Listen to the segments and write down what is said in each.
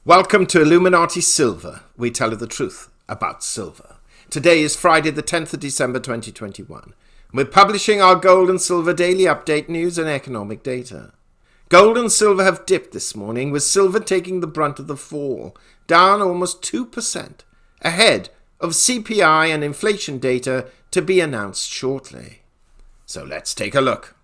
Welcome to Illuminati Silver. We tell you the truth about silver. Today is Friday the 10th of December 2021. We're publishing our gold and silver daily update news and economic data. Gold and silver have dipped this morning, with silver taking the brunt of the fall, down almost 2%, ahead of CPI and inflation data to be announced shortly. So let's take a look.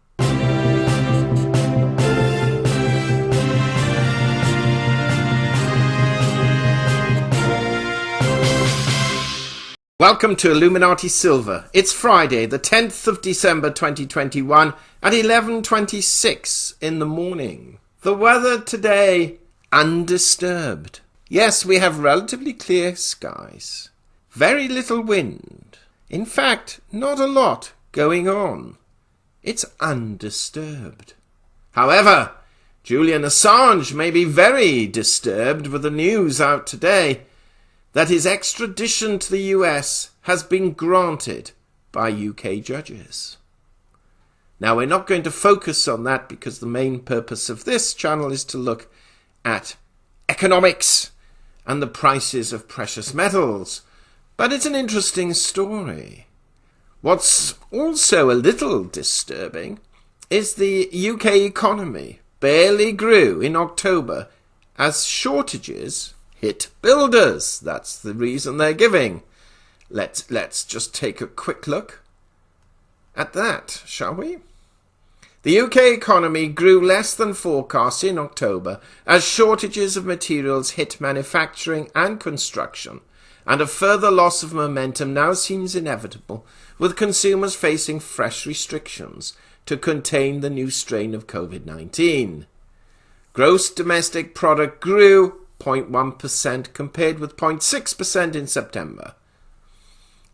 Welcome to Illuminati Silver. It's Friday, the 10th of December 2021 at 11:26 in the morning. The weather today, undisturbed. Yes, we have relatively clear skies. Very little wind. In fact, not a lot going on. It's undisturbed. However, Julian Assange may be very disturbed with the news out today that his extradition to the US has been granted by UK judges. Now, we're not going to focus on that because the main purpose of this channel is to look at economics and the prices of precious metals. But it's an interesting story. What's also a little disturbing is the UK economy barely grew in October as shortages hit builders. That's the reason they're giving. Let's just take a quick look at that, shall we? The UK economy grew less than forecast in October as shortages of materials hit manufacturing and construction, and a further loss of momentum now seems inevitable, with consumers facing fresh restrictions to contain the new strain of COVID-19. Gross domestic product grew 0.1% compared with 0.6% in September.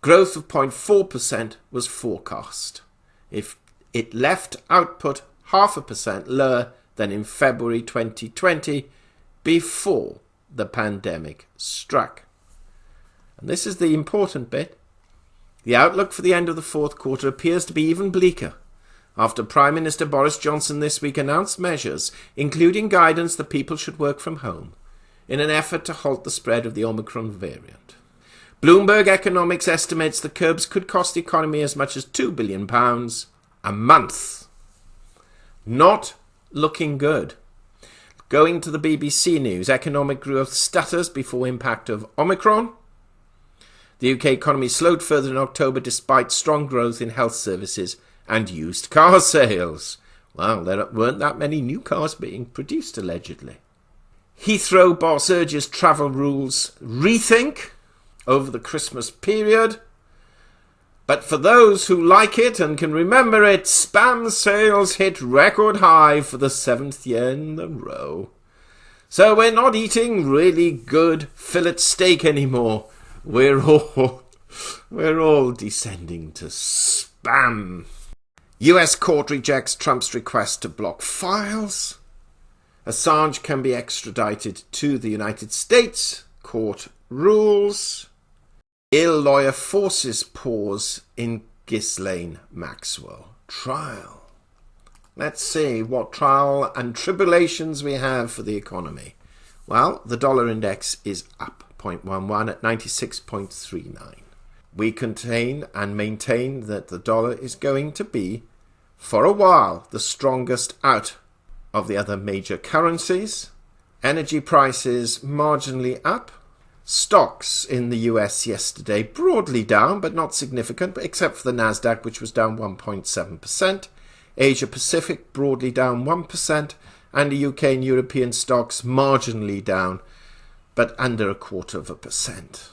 Growth of 0.4% was forecast. If it left output 0.5% lower than in February 2020 before the pandemic struck. And this is the important bit. The outlook for the end of the fourth quarter appears to be even bleaker after Prime Minister Boris Johnson this week announced measures, including guidance that people should work from home, in an effort to halt the spread of the Omicron variant. Bloomberg Economics estimates the curbs could cost the economy as much as £2 billion a month. Not looking good. Going to the BBC News, economic growth stutters before impact of Omicron. The UK economy slowed further in October despite strong growth in health services and used car sales. Well, there weren't that many new cars being produced, allegedly. Heathrow boss urges travel rules rethink over the Christmas period. But for those who like it and can remember it, spam sales hit record high for the 7th year in a row. So we're not eating really good fillet steak anymore. We're all descending to spam. US court rejects Trump's request to block files. Assange can be extradited to the United States. Court rules. Ill lawyer forces pause in Ghislaine Maxwell trial. Let's see what trial and tribulations we have for the economy. Well, the dollar index is up 0.11 at 96.39. We contain and maintain that the dollar is going to be, for a while, the strongest out of the other major currencies. Energy prices marginally up. Stocks in the US yesterday broadly down, but not significant, except for the Nasdaq, which was down 1.7%. Asia Pacific broadly down 1%, and the UK and European stocks marginally down, but under 0.25%.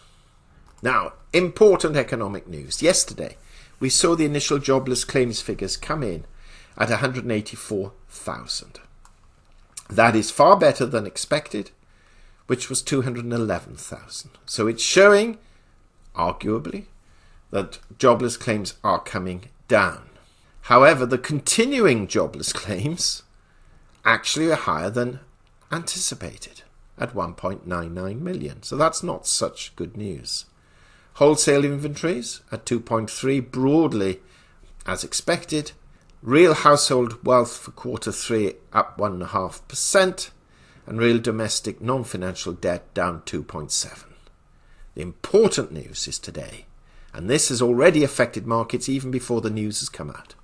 Now, important economic news. Yesterday, we saw the initial jobless claims figures come in at 184,000. That is far better than expected, which was 211,000. So it's showing, arguably, that jobless claims are coming down. However, the continuing jobless claims actually are higher than anticipated at 1.99 million. So that's not such good news. Wholesale inventories at 2.3, broadly as expected. Real household wealth for quarter 3 up 1.5%. and real domestic non-financial debt down 2.7. The important news is today, and this has already affected markets even before the news has come out.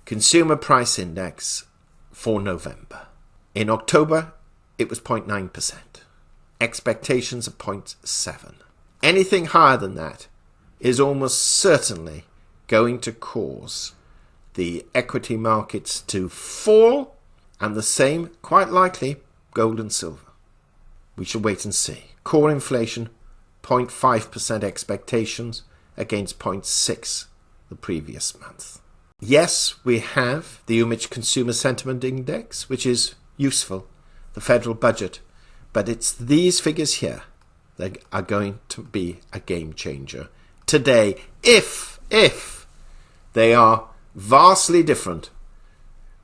Consumer Price Index for November. In October, it was 0.9%. Expectations of 0.7. Anything higher than that is almost certainly going to cause the equity markets to fall, and the same, quite likely, gold and silver. We shall wait and see. Core inflation, 0.5% expectations against 0.6% the previous month. Yes, we have the UMich Consumer Sentiment Index, which is useful, the federal budget, but it's these figures here that are going to be a game changer today, if they are vastly different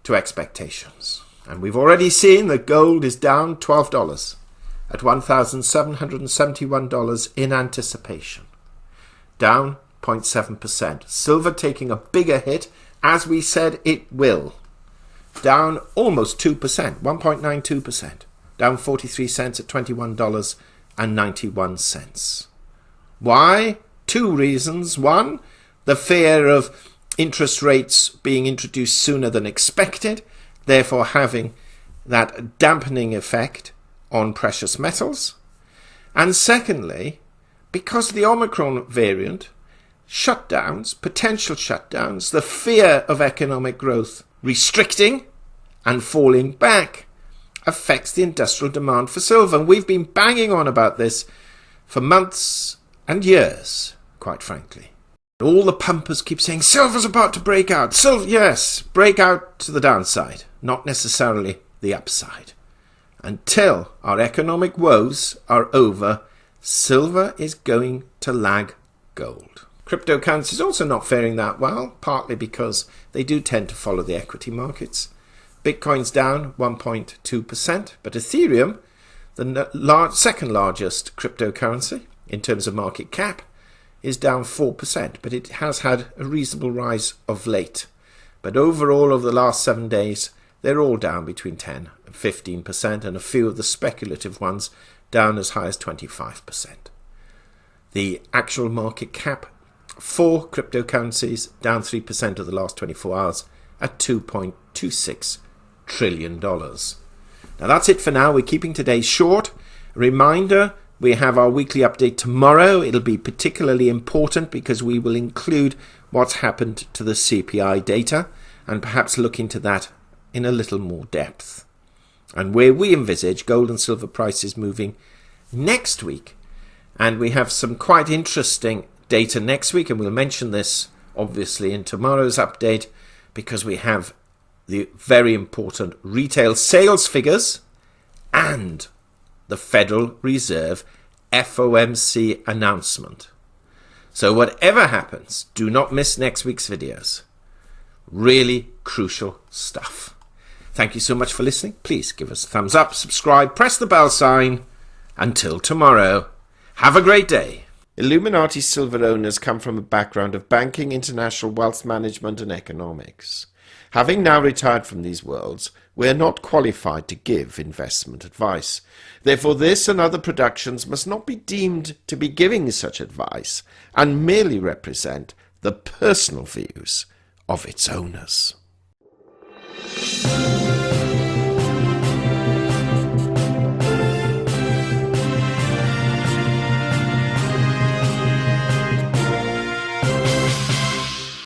to expectations. And we've already seen that gold is down $12 at $1,771 in anticipation, down 0.7%. Silver taking a bigger hit, as we said it will, down almost 2%, 1.92%, down 43 cents at $21.91. Why? Two reasons. One, the fear of interest rates being introduced sooner than expected, therefore having that dampening effect on precious metals. And secondly, because the Omicron variant, shutdowns, potential shutdowns, the fear of economic growth restricting and falling back affects the industrial demand for silver. And we've been banging on about this for months and years, quite frankly. All the pumpers keep saying, silver's about to break out. Silver, yes, break out to the downside, not necessarily the upside. Until our economic woes are over, silver is going to lag gold. Cryptocurrency is also not faring that well, partly because they do tend to follow the equity markets. Bitcoin's down 1.2%, but Ethereum, the second largest cryptocurrency in terms of market cap, is down 4%, but it has had a reasonable rise of late. But overall, over the last 7 days, they're all down between 10 and 15%, and a few of the speculative ones down as high as 25%. The actual market cap for cryptocurrencies down 3% of the last 24 hours at $2.26 trillion. Now that's it for now. We're keeping today short. A reminder, we have our weekly update tomorrow. It'll be particularly important because we will include what's happened to the CPI data and perhaps look into that in a little more depth. And where we envisage gold and silver prices moving next week. And we have some quite interesting data next week, and we'll mention this obviously in tomorrow's update because we have the very important retail sales figures and the Federal Reserve FOMC announcement. So whatever happens, do not miss next week's videos. Really crucial stuff. Thank you so much for listening. Please give us a thumbs up, subscribe, press the bell sign. Until tomorrow, have a great day. Illuminati silver owners come from a background of banking, international wealth management and economics. Having now retired from these worlds, we are not qualified to give investment advice. Therefore, this and other productions must not be deemed to be giving such advice and merely represent the personal views of its owners.